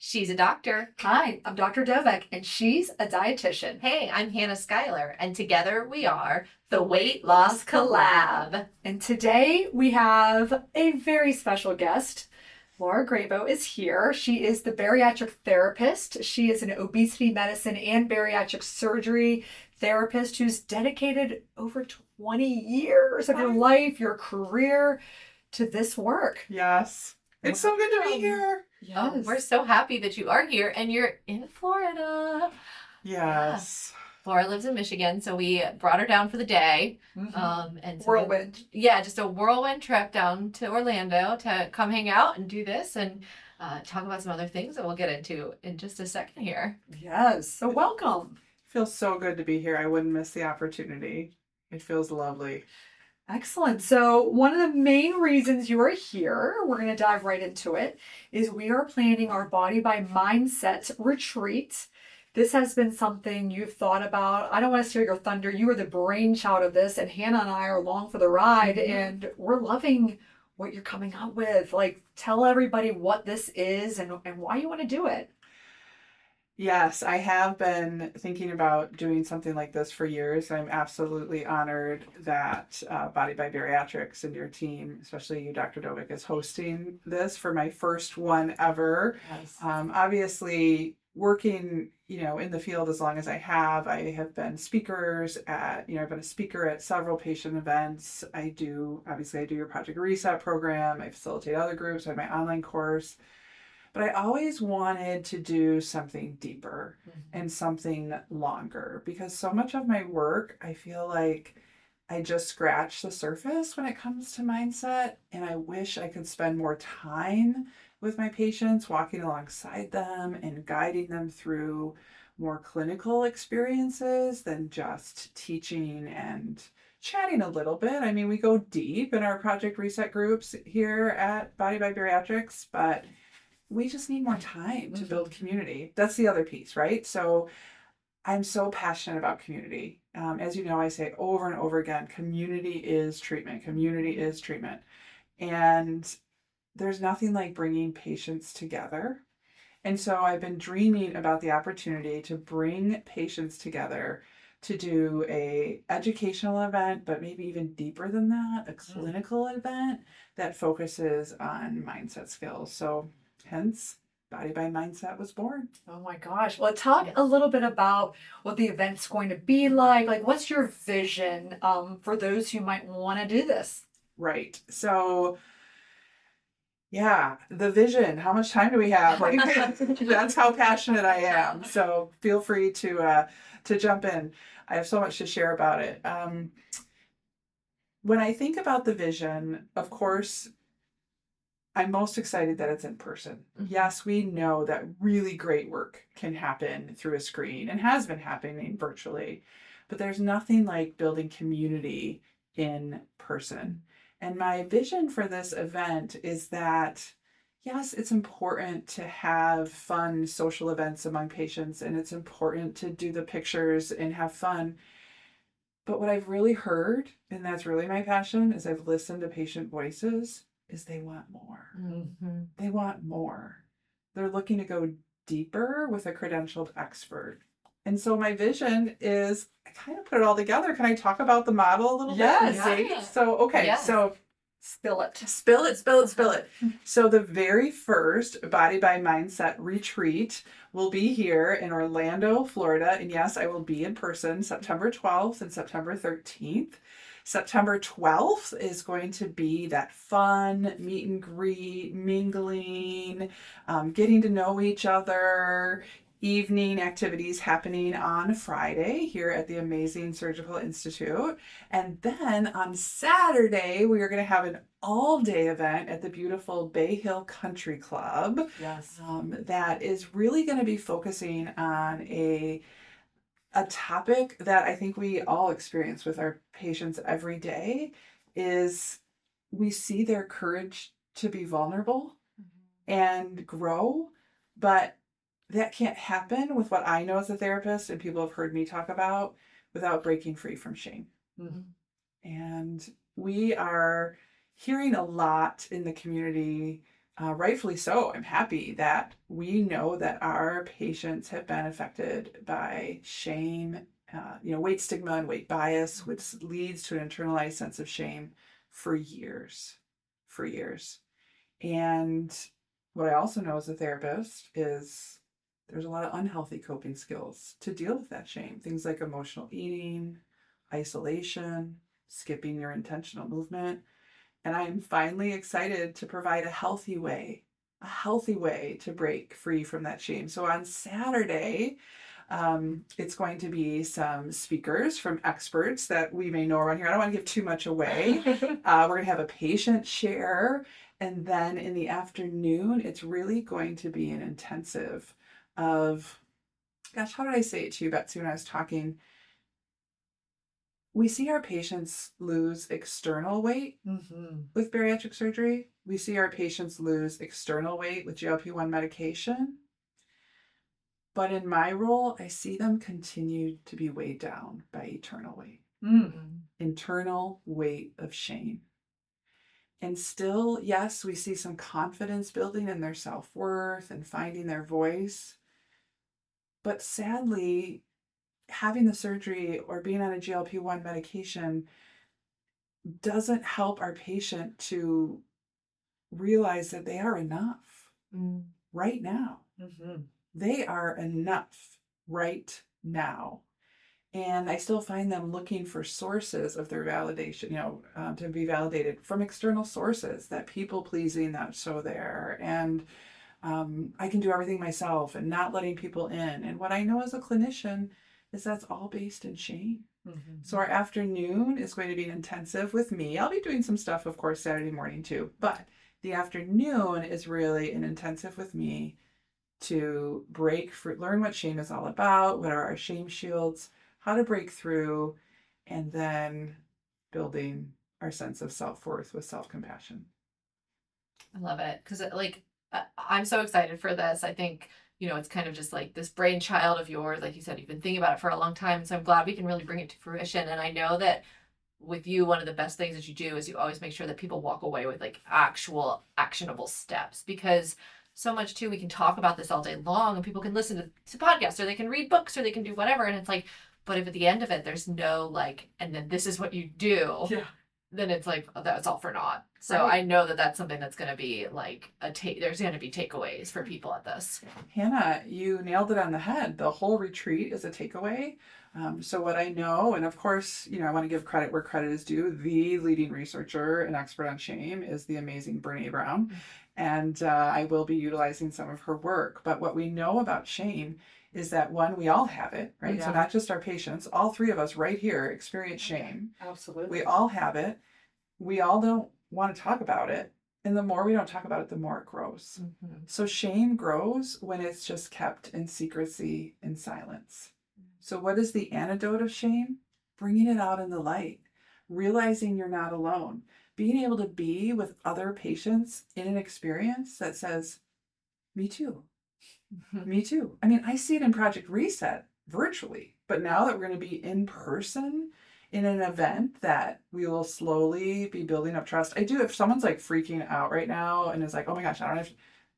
She's a doctor. Hi, I'm Dr. Dovec, and she's a dietitian. Hey, I'm Hannah Schuyler, and together we are the Weight Loss Collab. And today we have a very special guest. Lora Grabow is here. She is the bariatric therapist. She is an obesity medicine and bariatric surgery therapist who's dedicated over 20 years of your life, your career to this work. Yes. It's so good to be here. Yes. We're so happy that you are here and you're in Florida. Yes. Laura lives in Michigan, so we brought her down for the day. And so Whirlwind. just a whirlwind trip down to Orlando to come hang out and do this and talk about some other things that we'll get into in just a second here. Yes. So welcome. Feels so good to be here. I wouldn't miss the opportunity. It feels lovely. Excellent. So one of the main reasons you are here, we're going to dive right into it, is we are planning our Body by Mindset retreat. This has been something you've thought about. I don't want to steal your thunder. You are the brainchild of this, and Hannah and I are along for the ride, and we're loving what you're coming up with. Like, tell everybody what this is and why you want to do it. Yes, I have been thinking about doing something like this for years. I'm absolutely honored that Body by Bariatrics and your team, especially you, Dr. Dovec, is hosting this for my first one ever. Yes. Obviously, working, in the field as long as I have been speakers at, I've been a speaker at several patient events. I do your Project Reset program. I facilitate other groups. I have my online course. But I always wanted to do something deeper and something longer because so much of my work, I feel like I just scratch the surface when it comes to mindset. And I wish I could spend more time with my patients, walking alongside them and guiding them through more clinical experiences than just teaching and chatting a little bit. I mean, we go deep in our Project Reset groups here at Body by Bariatrics, but we just need more time to build community. That's the other piece, right? So I'm so passionate about community. As you know, I say over and over again, community is treatment. Community is treatment. And there's nothing like bringing patients together. And so I've been dreaming about the opportunity to bring patients together to do a educational event, but maybe even deeper than that, a clinical event that focuses on mindset skills. So hence, Body by Mindset was born. Oh my gosh. Well, talk a little bit about what the event's going to be like. Like, what's your vision for those who might want to do this? Right. So, yeah, the vision. How much time do we have? Like, that's how passionate I am. So feel free to jump in. I have so much to share about it. When I think about the vision, of course, I'm most excited that it's in person. Yes, we know that really great work can happen through a screen and has been happening virtually, but there's nothing like building community in person. And my vision for this event is that, yes, it's important to have fun social events among patients, and it's important to do the pictures and have fun. But what I've really heard, and that's really my passion, is I've listened to patient voices, is they want more. They want more. They're looking to go deeper with a credentialed expert. And so my vision is, I kind of put it all together. Can I talk about the model a little bit? Yeah. So, okay. Yeah. So Spill it. Spill it. So the very first Body by Mindset retreat will be here in Orlando, Florida. And yes, I will be in person September 12th and September 13th. September 12th is going to be that fun meet and greet, mingling, getting to know each other, evening activities happening on Friday here at the Amazing Surgical Institute. And then on Saturday, we are going to have an all-day event at the beautiful Bay Hill Country Club. Yes. That is really going to be focusing on a topic that I think we all experience with our patients every day is we see their courage to be vulnerable and grow, but that can't happen with what I know as a therapist and people have heard me talk about without breaking free from shame. And we are hearing a lot in the community rightfully so, I'm happy that we know that our patients have been affected by shame, weight stigma and weight bias, which leads to an internalized sense of shame for years, for years. And what I also know as a therapist is there's a lot of unhealthy coping skills to deal with that shame. Things like emotional eating, isolation, skipping your intentional movement. And I'm finally excited to provide a healthy way to break free from that shame. So on Saturday, it's going to be some speakers from experts that we may know around here. I don't want to give too much away. We're going to have a patient share. And then in the afternoon, it's really going to be an intensive of, gosh, how did I say it to you, Betsy, when I was talking? We see our patients lose external weight with bariatric surgery. We see our patients lose external weight with GLP-1 medication. But in my role, I see them continue to be weighed down by eternal weight, internal weight of shame. And still, yes, we see some confidence building in their self-worth and finding their voice. But sadly, having the surgery or being on a GLP-1 medication doesn't help our patient to realize that they are enough right now. They are enough right now. And I still find them looking for sources of their validation, to be validated from external sources, that people pleasing that's so there. And I can do everything myself and not letting people in. And what I know as a clinician is that's all based in shame. So our afternoon is going to be an intensive with me. I'll be doing some stuff, of course, Saturday morning too. But the afternoon is really an intensive with me to learn what shame is all about, what are our shame shields, how to break through, and then building our sense of self-worth with self-compassion. I love it. Because I'm so excited for this. I think, it's kind of just like this brainchild of yours. Like you said, you've been thinking about it for a long time. So I'm glad we can really bring it to fruition. And I know that with you, one of the best things that you do is you always make sure that people walk away with like actual actionable steps, because so much too, we can talk about this all day long and people can listen to podcasts or they can read books or they can do whatever. And it's like, but if at the end of it, there's no and then this is what you do, then it's like, oh, that's all for naught. So right. I know that that's something that's going to be like there's going to be takeaways for people at this. Hannah, you nailed it on the head. The whole retreat is a takeaway. So what I know, and of course, I want to give credit where credit is due. The leading researcher and expert on shame is the amazing Brene Brown. And I will be utilizing some of her work. But what we know about shame is that, one, we all have it, right? Yeah. So not just our patients, all three of us right here experience shame. Absolutely. We all have it. We all don't want to talk about it. And the more we don't talk about it, the more it grows. So shame grows when it's just kept in secrecy and silence. So what is the antidote of shame? Bringing it out in the light, realizing you're not alone, being able to be with other patients in an experience that says, me too. Me too. I mean, I see it in Project Reset virtually, but now that we're going to be in person in an event that we will slowly be building up trust. I do, if someone's like freaking out right now and is like, oh my gosh, I don't have,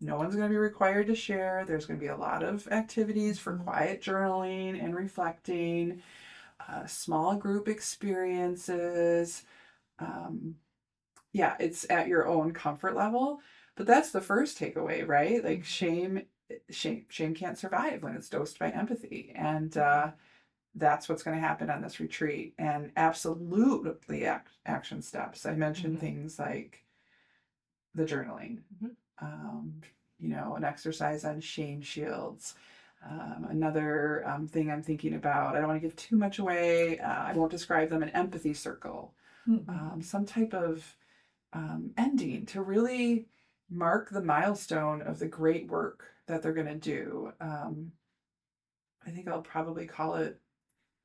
no one's going to be required to share. There's going to be a lot of activities for quiet journaling and reflecting, small group experiences. It's at your own comfort level, but that's the first takeaway, right? Like shame can't survive when it's dosed by empathy. And that's what's going to happen on this retreat. And absolutely action steps. I mentioned things like the journaling, an exercise on shame shields. Another thing I'm thinking about, I don't want to give too much away. I won't describe them, an empathy circle. Some type of ending to really mark the milestone of the great work that they're going to do. I think I'll probably call it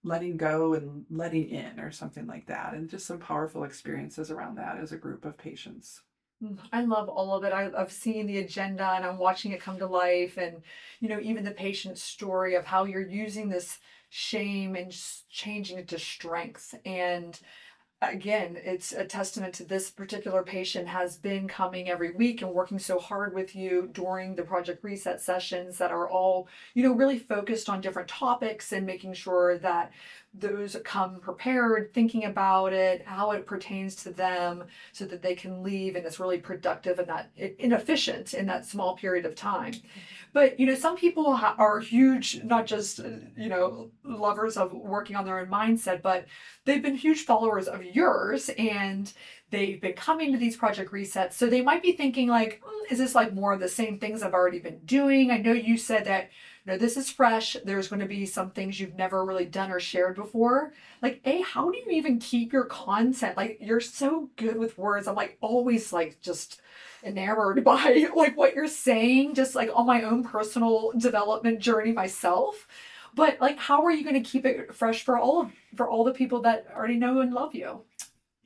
letting go and letting in or something like that. And just some powerful experiences around that as a group of patients. I love all of it. I've seen the agenda and I'm watching it come to life. And, even the patient's story of how you're using this shame and just changing it to strength. And again, it's a testament to this particular patient has been coming every week and working so hard with you during the Project Reset sessions that are all, really focused on different topics and making sure that those come prepared, thinking about it, how it pertains to them, so that they can leave and it's really productive and not inefficient in that small period of time. But, some people are huge, not just, lovers of working on their own mindset, but they've been huge followers of yours and they've been coming to these Project Resets. So they might be thinking like, is this like more of the same things I've already been doing? I know you said that, this is fresh. There's going to be some things you've never really done or shared before. Like, how do you even keep your content? Like, you're so good with words. I'm like always like just enamored by like what you're saying, just like on my own personal development journey myself. But like, how are you going to keep it fresh for all the people that already know and love you?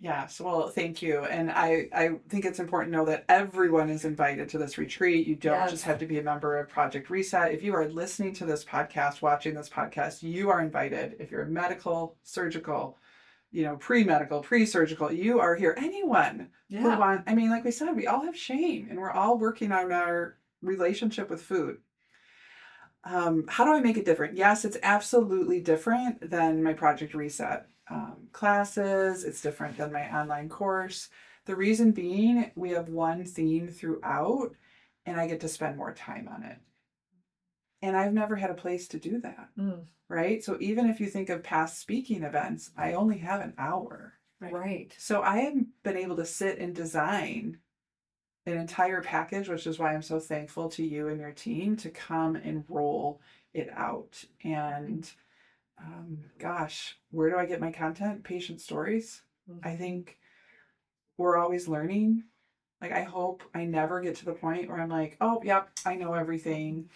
Yes, well, thank you. And I think it's important to know that everyone is invited to this retreat. You don't just have to be a member of Project Reset. If you are listening to this podcast, watching this podcast, you are invited. If you're medical, surgical, pre-medical, pre-surgical, you are here. Anyone who like we said, we all have shame and we're all working on our relationship with food. How do I make it different? Yes, it's absolutely different than my Project Reset classes. It's different than my online course. The reason being, we have one theme throughout and I get to spend more time on it. And I've never had a place to do that, right? So even if you think of past speaking events, I only have an hour. Right. So I haven't been able to sit and design an entire package, which is why I'm so thankful to you and your team to come and roll it out. And where do I get my content? Patient stories. I think we're always learning. Like, I hope I never get to the point where I'm like, oh, yep, I know everything,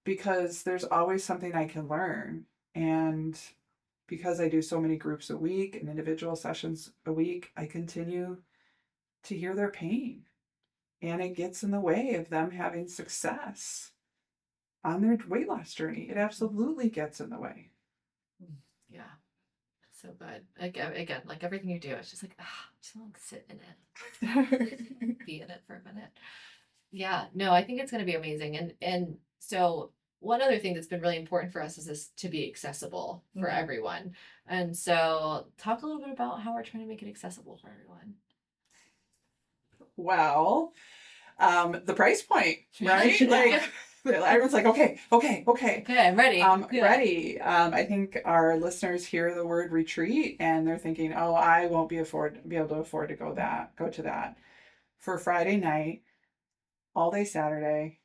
because there's always something I can learn. And because I do so many groups a week and individual sessions a week, I continue to hear their pain. And it gets in the way of them having success on their weight loss journey. It absolutely gets in the way. Yeah. So good. Again, like everything you do, it's just like, just like sit in it. Be in it for a minute. Yeah. No, I think it's going to be amazing. And so one other thing that's been really important for us is this to be accessible for everyone. And so talk a little bit about how we're trying to make it accessible for everyone. Well, the price point, right? Like, everyone's like, okay, I'm ready. Ready. I think our listeners hear the word retreat and they're thinking, oh, I won't be able to afford to go to that. For Friday night, all day Saturday,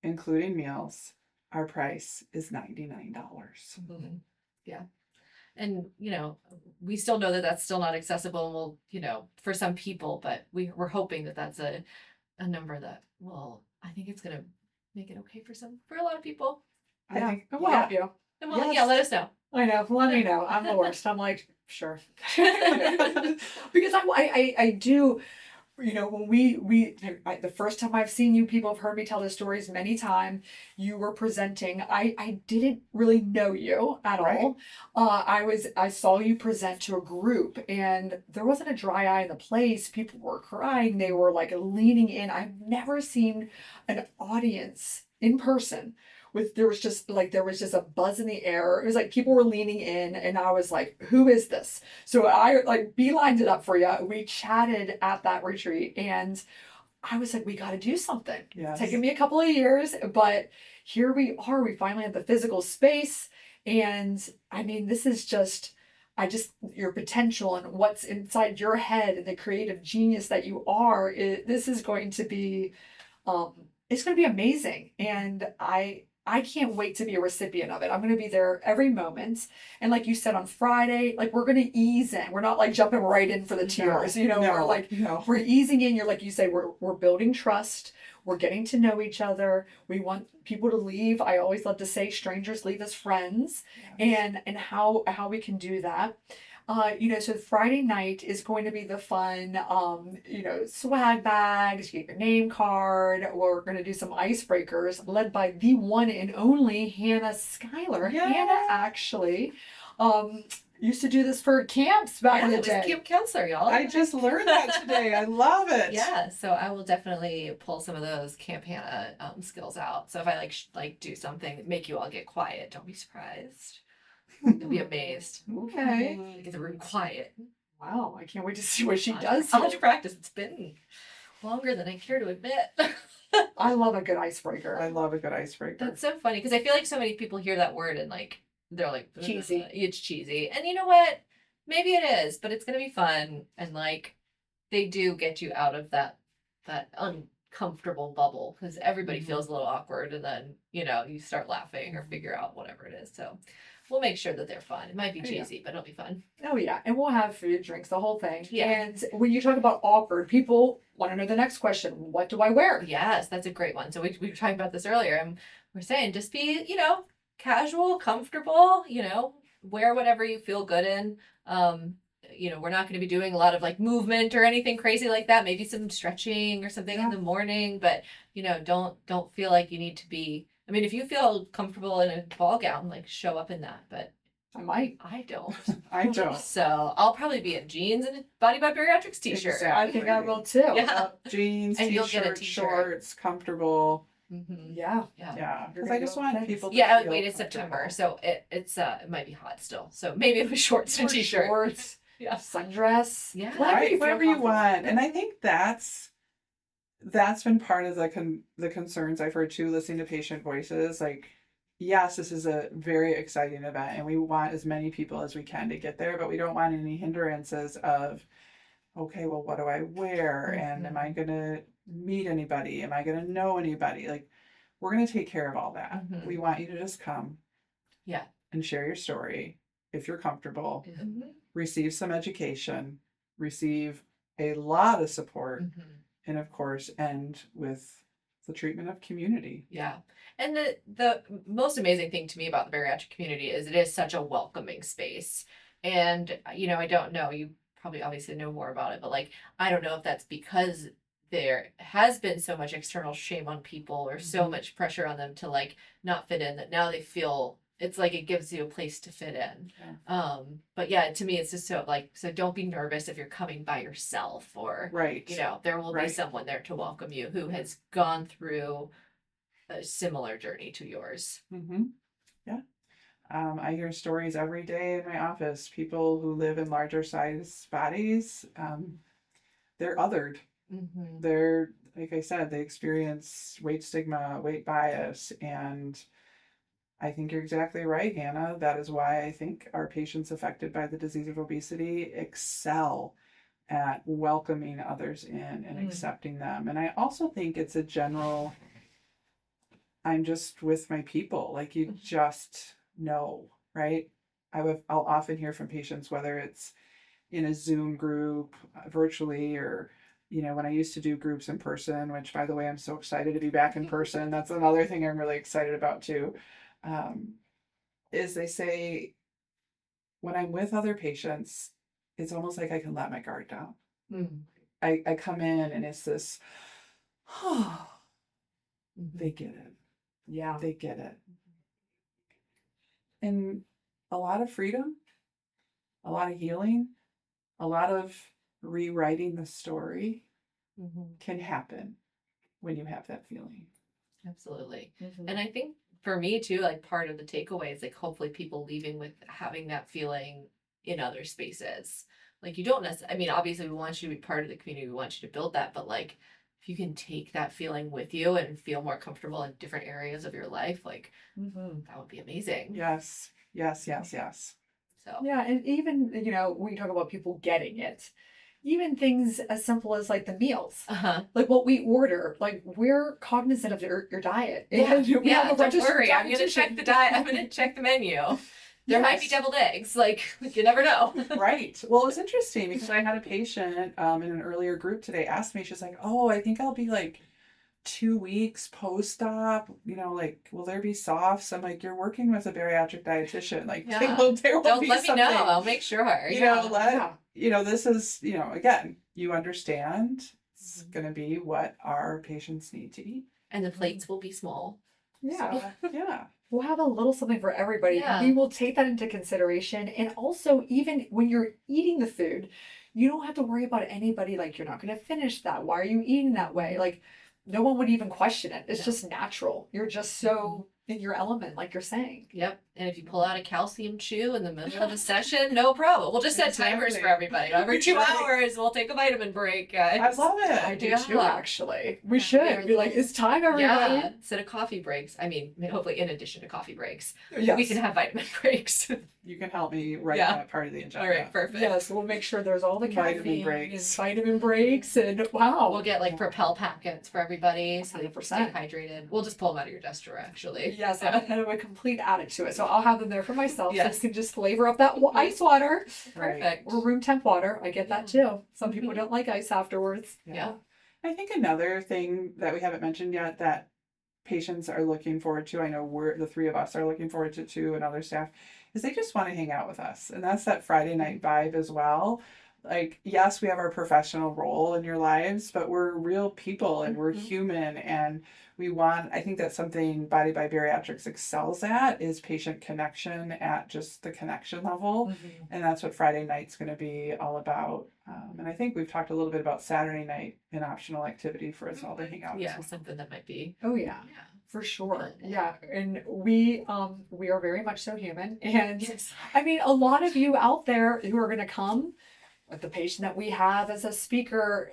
including meals, our price is $99. Yeah. And, we still know that that's still not accessible, and we'll, for some people, but we're hoping that that's a number that I think it's going to make it okay for a lot of people. I think we'll help you. And let us know. I know. Let me know. I'm the worst. I'm like, sure. Because I do, when the first time I've seen you, people have heard me tell the stories many times. You were presenting. I didn't really know you at all. I saw you present to a group and there wasn't a dry eye in the place. People were crying. They were like leaning in. I've never seen an audience in person there was just a buzz in the air. It was like people were leaning in and I was like, who is this? So I like beelined it up for you. We chatted at that retreat and I was like, we got to do something. Yes. It's taken me a couple of years, but here we are. We finally have the physical space. And I mean, this is just your potential and what's inside your head and the creative genius that you are. This is going to be, it's going to be amazing. And I can't wait to be a recipient of it. I'm going to be there every moment. And like you said on Friday, like we're going to ease in. We're not like jumping right in for the tears, we're easing in. You're like you say, we're building trust. We're getting to know each other. We want people to leave. I always love to say strangers leave as friends. Yes. And how we can do that. So Friday night is going to be the fun, swag bags, you get your name card. We're going to do some icebreakers led by the one and only Hannah Schuyler. Yeah. Hannah actually Used to do this for camps back in Yeah, the it was day. camp counselor, y'all. I just learned that today. I love it. Yeah, so I will definitely pull some of those Camp Hannah skills out. So if I like do something that make you all get quiet, don't be surprised. You'll be amazed. Okay. Get the room quiet. Wow, I can't wait to see what she does. I'll have to practice. It's been longer than I care to admit. I love a good icebreaker. I love a good icebreaker. That's so funny because I feel like so many people hear that word and like they're like Cheesy. It's cheesy, and you know what? Maybe it is, but it's gonna be fun and like they do get you out of that uncomfortable bubble because everybody feels a little awkward, and then you start laughing or figure out whatever it is. So we'll make sure that they're fun. It might be Oh, yeah. cheesy, but it'll be fun. Oh yeah, and we'll have food, drinks, the whole thing. Yeah. And when you talk about awkward, people want to know the next question: what do I wear? Yes, that's a great one. So we were talking about this earlier, and we're saying just be casual, comfortable. Wear whatever you feel good in. We're not going to be doing a lot of like movement or anything crazy like that. Maybe some stretching or something in the morning, but don't feel like you need to be. I mean, if you feel comfortable in a ball gown, like show up in that, but I might. I don't. I don't. So I'll probably be in jeans and a Body by Bariatrics t-shirt. Exactly. I think I will too. Yeah. Jeans, And you'll get a t-shirt, t-shirt. shorts, comfortable. Mm-hmm. Yeah. Yeah. Yeah, You're because gonna I just go want next. people to Yeah, feel wait, it's September, comfortable. so it might be hot still. So maybe it was shorts and Or t-shirt. shorts, Yeah. sundress. Yeah. Right, whatever you feel want. And I think that's been part of the concerns I've heard too, listening to patient voices. Like, yes, this is a very exciting event and we want as many people as we can to get there, but we don't want any hindrances of, okay, well, what do I wear? And am I going to meet anybody? Am I going to know anybody? Like, we're going to take care of all that. Mhm. We want you to just come. Yeah. And share your story if you're comfortable. Mhm. Receive some education, receive a lot of support, Mhm. and of course, end with the treatment of community. Yeah. And the most amazing thing to me about the bariatric community is it is such a welcoming space. And, I don't know, you probably obviously know more about it, but like, I don't know if that's because there has been so much external shame on people or so much pressure on them to like not fit in that now they feel it's like it gives you a place to fit in. Yeah. But yeah, to me, it's just so don't be nervous if you're coming by yourself or, Right. there will be Right. someone there to welcome you who has gone through a similar journey to yours. Mm-hmm. Yeah. I hear stories every day in my office. People who live in larger size bodies, they're othered. Mm-hmm. They're, like I said, they experience weight stigma, weight bias, and I think you're exactly right, Hannah. That is why I think our patients affected by the disease of obesity excel at welcoming others in and accepting them. And I also think it's a general, I'm just with my people. Like you just know, right? I'll often hear from patients, whether it's in a Zoom group, virtually, or when I used to do groups in person, which by the way, I'm so excited to be back in person. That's another thing I'm really excited about too. Is they say, when I'm with other patients, it's almost like I can let my guard down. Mm-hmm. I come in and it's this, they get it. Yeah. They get it. And a lot of freedom, a lot of healing, a lot of rewriting the story can happen when you have that feeling. Absolutely. Mm-hmm. And I think for me too, like part of the takeaway is like hopefully people leaving with having that feeling in other spaces. Like you don't necessarily, I mean, obviously we want you to be part of the community. We want you to build that, but like if you can take that feeling with you and feel more comfortable in different areas of your life, like that would be amazing. Yes. Yes. Yes. Yes. So Yeah, and even when you talk about people getting it, even things as simple as like the meals, like what we order, like we're cognizant of your diet. And we have a don't registered worry. I'm gonna dietitian. check the diet. I'm gonna check the menu. There might be Yes. deviled eggs. Like you never know. Right. Well, it was interesting because I had a patient in an earlier group today ask me, she's like, oh, I think I'll be like 2 weeks post-op, like, will there be softs? I'm like, you're working with a bariatric dietitian. Like, Yeah. there will Don't be let me something. know. I'll make sure. This is, again, you understand it's going to be what our patients need to eat. And the plates will be small. Yeah. So, yeah. We'll have a little something for everybody. Yeah. And we will take that into consideration. And also, even when you're eating the food, you don't have to worry about anybody like, you're not going to finish that. Why are you eating that way? Like, no one would even question it. It's No. just natural. You're just so in your element, like you're saying. Yep. And if you pull out a calcium chew in the middle of a session, no problem. We'll just set timers for everybody. Every 2 hours, we'll take a vitamin break, guys. I love it. I do Yeah. too, actually. We Yeah, should we're be like, little- it's time, everybody. Yeah, instead of coffee breaks. I mean, hopefully in addition to coffee breaks, Yes. we can have vitamin breaks. You can help me write Yeah. that part of the agenda. All right, perfect. Yes, we'll make sure there's all the Vitamin caffeine breaks. and vitamin breaks and wow. We'll get like Propel packets for everybody so they can stay 100%. hydrated. We'll just pull them out of your desk drawer, actually. Yes, and a complete addict to it. So I'll have them there for myself. Yes. So you can just flavor up that ice water Right. Perfect. or room temp water. I get that too. Some people Mhm. don't like ice afterwards. Yeah. I think another thing that we haven't mentioned yet that patients are looking forward to, I know we're the three of us are looking forward to too, and other staff, is they just want to hang out with us. And that's that Friday night vibe as well. Like, yes, we have our professional role in your lives, but we're real people and we're Mhm. human, and I think that's something Body by Bariatrics excels at, is patient connection at just the connection level. Mm-hmm. And that's what Friday night's going to be all about. And I think we've talked a little bit about Saturday night, an optional activity for us all to hang out. as Yeah, well. something that might be. Oh yeah, Yeah. for sure. Yeah. Yeah, and we are very much so human. And Yes. I mean, a lot of you out there who are going to come with the patient that we have as a speaker,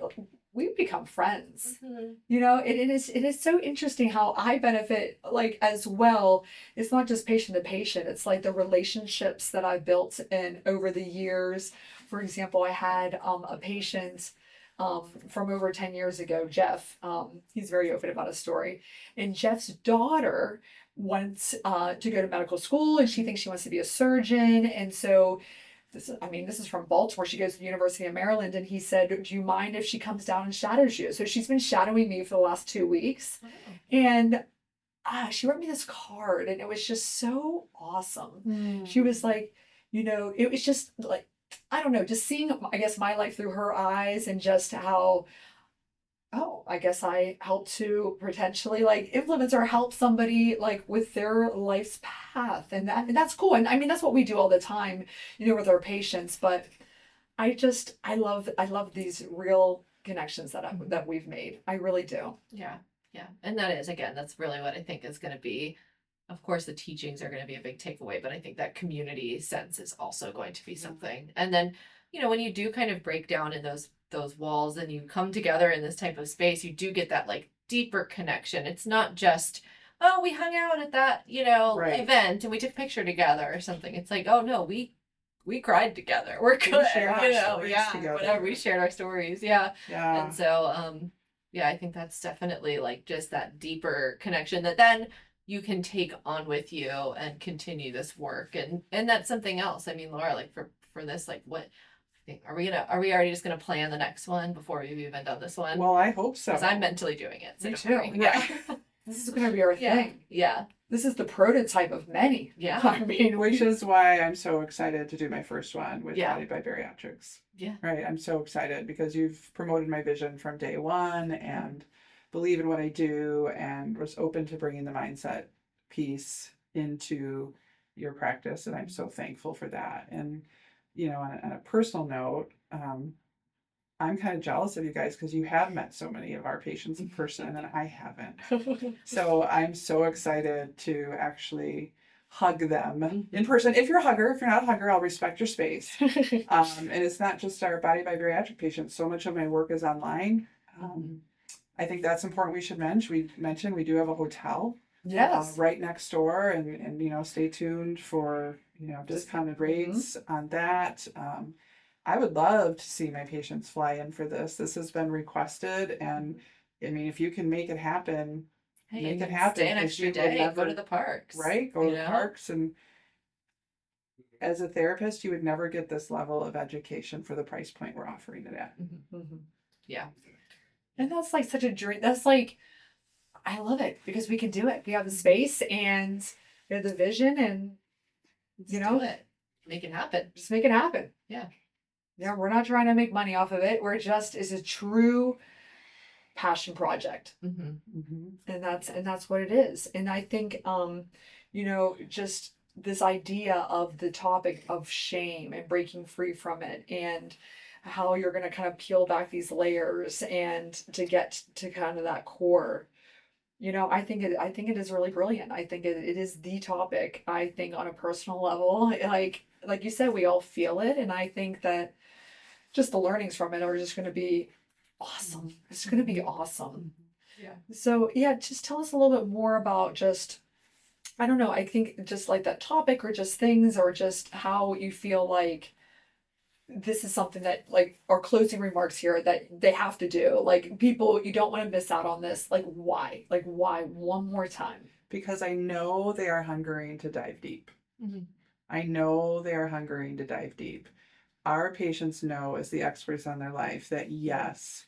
we've become friends. Mhm. You know, it is so interesting how I benefit like as well. It's not just patient to patient. It's like the relationships that I've built in over the years. For example, I had a patient from over 10 years ago, Jeff. He's very open about his story. And Jeff's daughter wants to go to medical school and she thinks she wants to be a surgeon. And so this is from Baltimore. She goes to the University of Maryland, and he said, do you mind if she comes down and shadows you? So she's been shadowing me for the last 2 weeks. Wow. And she wrote me this card, and it was just so awesome. She was like, you know, it was just like, I don't know, just seeing, I guess, my life through her eyes and just how, oh, I guess I help to potentially like influence or help somebody like with their life's path. And that's cool. And I mean, that's what we do all the time, you know, with our patients. But I love these real connections that we've made. I really do. Yeah. Yeah. And that is, again, that's really what I think is going to be. Of course, the teachings are going to be a big takeaway, but I think that community sense is also going to be something. And then, you know, when you do kind of break down in those walls and you come together in this type of space, you do get that like deeper connection. It's not just, oh, we hung out at that, you know, Right. event and we took a picture together or something. It's like, oh no, we cried together. We're good. shared our You know, stories yeah. together. Whatever. We shared our stories. Yeah. Yeah. And so, yeah, I think that's definitely like just that deeper connection that then you can take on with you and continue this work. And that's something else. I mean, Laura, like for this, like what, are we already just gonna plan the next one before we've even done this one? Well, I hope so. Because I'm mentally doing it. So Me don't too. worry. Yeah. This is going to be our Yeah. thing. Yeah. This is the prototype of many. Yeah. I mean, Which is why I'm so excited to do my first one with Yeah. Body by Bariatrics. Yeah. Right. I'm so excited because you've promoted my vision from day one and believe in what I do and was open to bringing the mindset piece into your practice. And I'm so thankful for that. And, you know, on a personal note, I'm kind of jealous of you guys because you have met so many of our patients in person and I haven't. So I'm so excited to actually hug them in person. If you're a hugger, if you're not a hugger, I'll respect your space. And it's not just our Body by Bariatric patients. So much of my work is online. I think that's important. We should mention we do have a hotel yes. right next door, and you know, stay tuned for, you know, discounted rates on that. I would love to see my patients fly in for this. This has been requested, and I mean, if you can make it happen, Hey, make and it then happen. Stay an 'cause extra you will day. Go never- to the parks. Right? Go to you the know? parks. And as a therapist, you would never get this level of education for the price point we're offering it at. Mhm. Yeah. And that's like such a dream. That's like, I love it because we can do it. We have the space and we have the vision and, you Let's know, do it. Make it happen. just make it happen. Yeah. Yeah. We're not trying to make money off of it. We're just, it's a true passion project. Mm-hmm. And that's what it is. And I think just this idea of the topic of shame and breaking free from it, and how you're going to kind of peel back these layers and to get to kind of that core. I think it is really brilliant. I think it is the topic. I think on a personal level, like you said, we all feel it, and I think that just the learnings from it are just going to be awesome. It's going to be awesome. Yeah. So yeah, just tell us a little bit more about just, I don't know, I think just like that topic, or just things, or just how you feel like this is something that, like, our closing remarks here, that they have to do. Like, people, you don't want to miss out on this. Like, why? Like, why? One more time. Because I know they are hungering to dive deep. Mm-hmm. I know they are hungering to dive deep. Our patients know, as the experts on their life, that yes,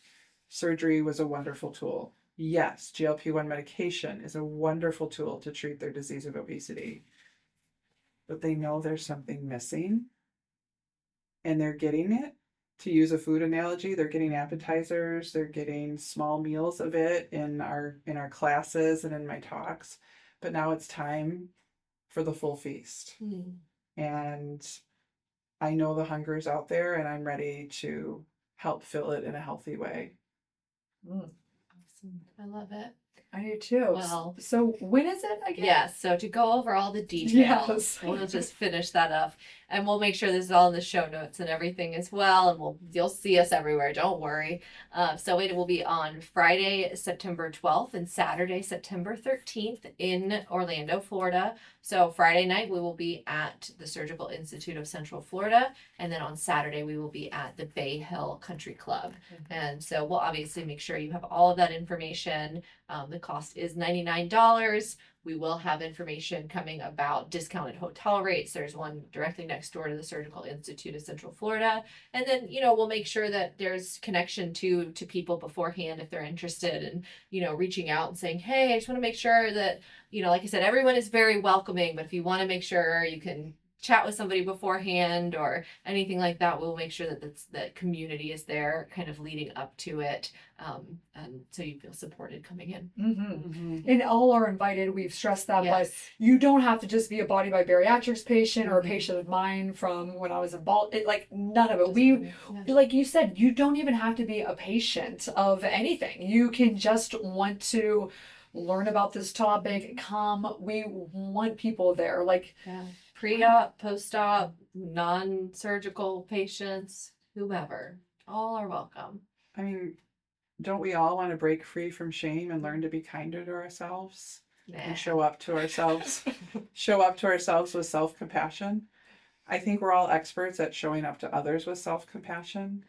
surgery was a wonderful tool. Yes, GLP-1 medication is a wonderful tool to treat their disease of obesity. But they know there's something missing, and they're getting it. To use a food analogy, they're getting appetizers, they're getting small meals of it in our classes and in my talks. But now it's time for the full feast. Mm-hmm. And I know the hunger is out there, and I'm ready to help fill it in a healthy way. Awesome. I love it. I do too. Well, so when is it again? Yes, so to go over all the details, Yes. we'll just finish that up, and we'll make sure this is all in the show notes and everything as well, and you'll see us everywhere, don't worry. So it will be on Friday, September 12th and Saturday, September 13th in Orlando, Florida. So Friday night we will be at the Surgical Institute of Central Florida, and then on Saturday we will be at the Bay Hill Country Club. And so we'll obviously make sure you have all of that information. The cost is $99. We will have information coming about discounted hotel rates. There's one directly next door to the Surgical Institute of Central Florida. And then, we'll make sure that there's connection to people beforehand if they're interested, and, reaching out and saying, hey, I just want to make sure that, like I said, everyone is very welcoming, but if you want to make sure you can chat with somebody beforehand or anything like that, we'll make sure that that community is there kind of leading up to it, and so you feel supported coming in. And all are invited. We've stressed that. Yes. But you don't have to just be a Body by Bariatrics patient or a patient of mine from when I was involved. Like, none of it. Like you said, you don't even have to be a patient of anything. You can just want to learn about this topic. Come. We want people there. Like, Pre-op, post-op, non-surgical patients, whoever, all are welcome. I mean, don't we all want to break free from shame and learn to be kinder to ourselves and show up to ourselves with self-compassion? I think we're all experts at showing up to others with self-compassion,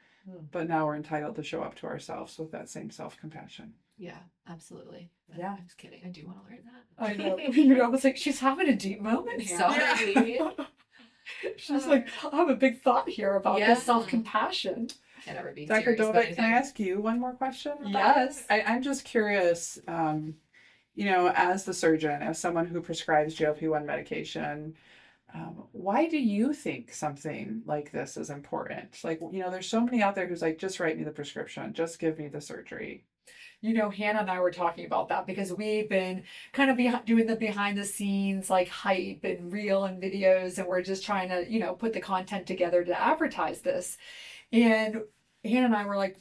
but now we're entitled to show up to ourselves with that same self-compassion. Yeah, absolutely. Yeah. I'm just kidding. I do want to learn that. I know. I was like, she's having a deep moment here. Sorry. She's like, I have a big thought here about this self-compassion. Can't ever be Dr. serious about Dovec, anything. can I ask you one more question? Yes. I'm just curious, as the surgeon, as someone who prescribes GLP-1 medication, why do you think something like this is important? Like, there's so many out there who's like, just write me the prescription, just give me the surgery. Hannah and I were talking about that because we've been kind of doing the behind the scenes, like, hype and reel and videos, and we're just trying to, put the content together to advertise this. And Hannah and I were like,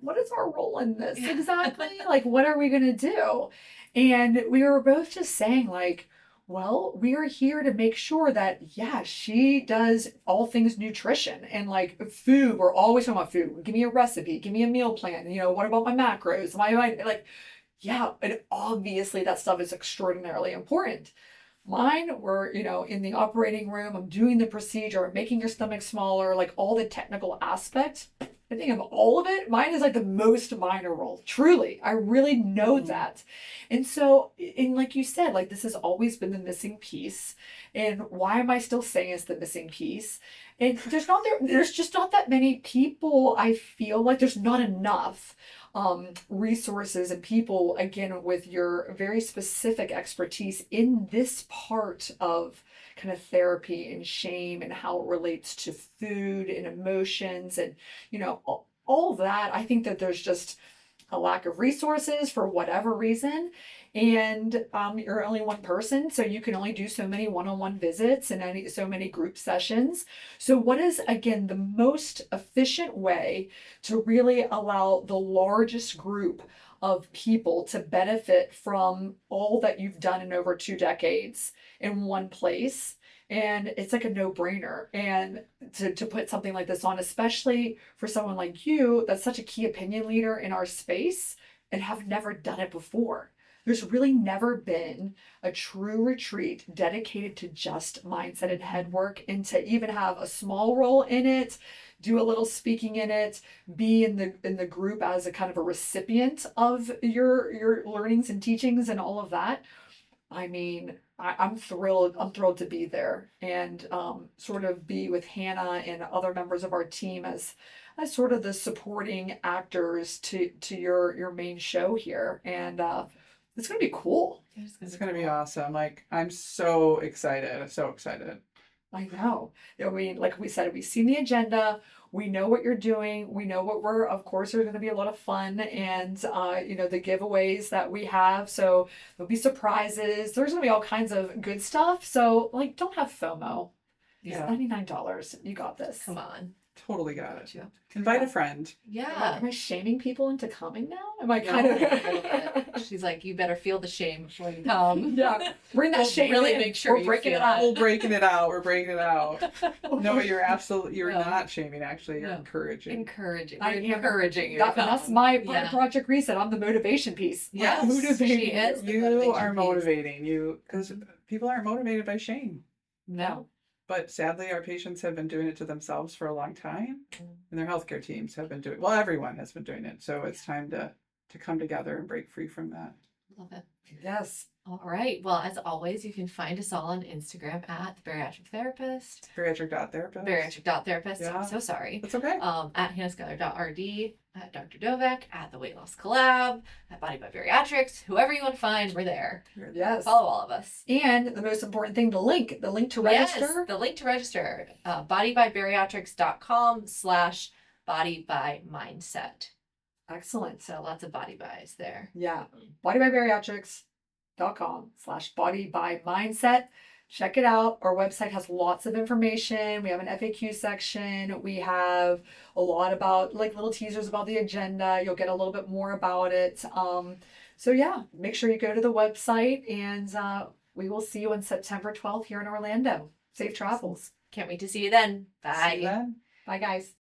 what is our role in this exactly? Like, what are we going to do? And we were both just saying, like, well, we are here to make sure that, she does all things nutrition and, like, food. We're always talking about food. Give me a recipe. Give me a meal plan. What about my macros? And obviously that stuff is extraordinarily important. Mine, we're, in the operating room, I'm doing the procedure, I'm making your stomach smaller, like all the technical aspects. I think of all of it, mine is like the most minor role. Truly, I really know that. And so, like you said, like, this has always been the missing piece. And why am I still saying it's the missing piece? And there's just not that many people. I feel like there's not enough resources and people, again, with your very specific expertise in this part of kind of therapy and shame and how it relates to food and emotions and, all that. I think that there's just a lack of resources for whatever reason, and you're only one person, so you can only do so many one-on-one visits and so many group sessions. So what is, again, the most efficient way to really allow the largest group of people to benefit from all that you've done in over 2 decades in one place? And it's like a no-brainer. And to put something like this on, especially for someone like you that's such a key opinion leader in our space and have never done it before. There's really never been a true retreat dedicated to just mindset and head work, and to even have a small role in it, do a little speaking in it, be in the group as a kind of a recipient of your learnings and teachings and all of that. I mean, I'm thrilled. I'm thrilled to be there and sort of be with Hannah and other members of our team as sort of the supporting actors to your main show here. And it's gonna be cool. It's gonna be awesome. Like, I'm so excited. I'm so excited. I know. I mean, like we said, we've seen the agenda. We know what you're doing. We know what of course, there's going to be a lot of fun and, the giveaways that we have. So there'll be surprises. There's going to be all kinds of good stuff. So, like, don't have FOMO. It's Yeah. $99. You got this. Come on. Totally got it. Yeah. Invite a friend. Yeah. Am I shaming people into coming now? Am I No, kind a little of... bit. She's like, you better feel the shame before you come. Yeah. Bring that We'll shame really in. make sure We're you breaking feel it out. We're breaking it out. We're breaking it out. No, you're No. not shaming, actually. You're No. encouraging. Encouraging. I We're am encouraging you. to That's come. my Yeah. Project Reset. I'm the motivation piece. I'm Yes, motivating she is. the You motivation are piece. motivating you because people aren't motivated by shame. No. But sadly, our patients have been doing it to themselves for a long time, Mm. and their healthcare teams have been doing. Well, everyone has been doing it, so it's time to come together and break free from that. Love it. Yes. All right. Well, as always, you can find us all on Instagram at the Bariatric Therapist, Bariatric.therapist. Bariatric.therapist. Yeah. I'm so sorry. That's okay. At hannahschuyler.rd, at Dr. Dovec, at the Weight Loss Collab, at Body by Bariatrics. Whoever you want to find, we're there. Yes. Follow all of us. And the most important thing, the link to register. Yes, the link to register, bodybybariatrics.com/bodybymindset. Excellent. So lots of body buys there. Yeah. bodybybariatrics.com/bodybymindset. Check it out. Our website has lots of information. We have an FAQ section. We have a lot about like little teasers about the agenda. You'll get a little bit more about it. So yeah, make sure you go to the website, and we will see you on September 12th here in Orlando. Safe travels. Can't wait to see you then. See Bye. you then. Bye, guys.